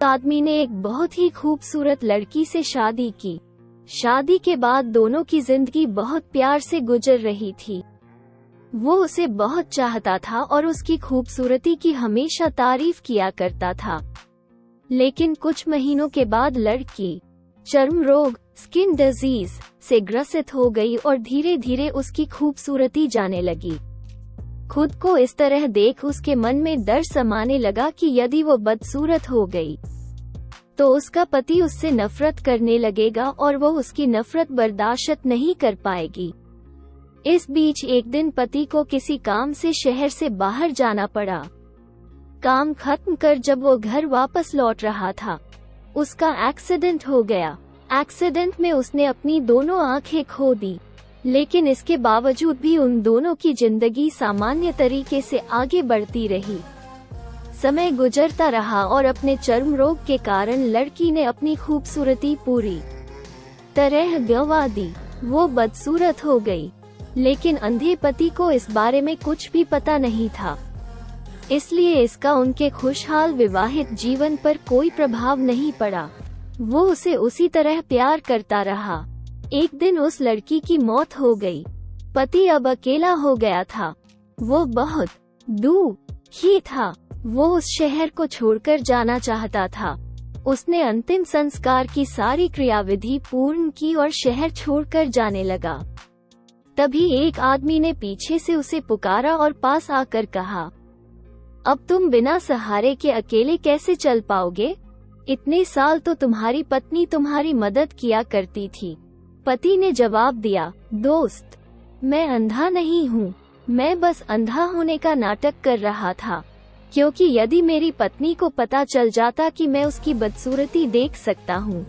आदमी ने एक बहुत ही खूबसूरत लड़की से शादी की। शादी के बाद दोनों की जिंदगी बहुत प्यार से गुजर रही थी। वो उसे बहुत चाहता था और उसकी खूबसूरती की हमेशा तारीफ किया करता था। लेकिन कुछ महीनों के बाद लड़की चर्म रोग स्किन डिजीज से ग्रसित हो गई और धीरे धीरे उसकी खूबसूरती जाने लगी। खुद को इस तरह देख उसके मन में डर समाने लगा कि यदि वो बदसूरत हो गई तो उसका पति उससे नफरत करने लगेगा और वो उसकी नफरत बर्दाश्त नहीं कर पाएगी। इस बीच एक दिन पति को किसी काम से शहर से बाहर जाना पड़ा। काम खत्म कर जब वो घर वापस लौट रहा था, उसका एक्सीडेंट हो गया। एक्सीडेंट में उसने अपनी दोनों आंखें खो दी, लेकिन इसके बावजूद भी उन दोनों की जिंदगी सामान्य तरीके से आगे बढ़ती रही। समय गुजरता रहा और अपने चर्म रोग के कारण लड़की ने अपनी खूबसूरती पूरी तरह गंवा दी। वो बदसूरत हो गई, लेकिन अंधे पति को इस बारे में कुछ भी पता नहीं था, इसलिए इसका उनके खुशहाल विवाहित जीवन पर कोई प्रभाव नहीं पड़ा। वो उसे उसी तरह प्यार करता रहा। एक दिन उस लड़की की मौत हो गई। पति अब अकेला हो गया था। वो बहुत दुखी था। वो उस शहर को छोड़कर जाना चाहता था। उसने अंतिम संस्कार की सारी क्रियाविधि पूर्ण की और शहर छोड़कर जाने लगा। तभी एक आदमी ने पीछे से उसे पुकारा और पास आकर कहा, अब तुम बिना सहारे के अकेले कैसे चल पाओगे? इतने साल तो तुम्हारी पत्नी तुम्हारी मदद किया करती थी। पति ने जवाब दिया, दोस्त, मैं अंधा नहीं हूँ, मैं बस अंधा होने का नाटक कर रहा था, क्योंकि यदि मेरी पत्नी को पता चल जाता कि मैं उसकी बदसूरती देख सकता हूँ,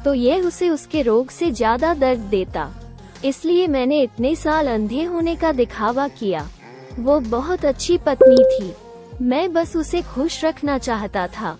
तो यह उसे उसके रोग से ज्यादा दर्द देता। इसलिए मैंने इतने साल अंधे होने का दिखावा किया। वो बहुत अच्छी पत्नी थी, मैं बस उसे खुश रखना चाहता था।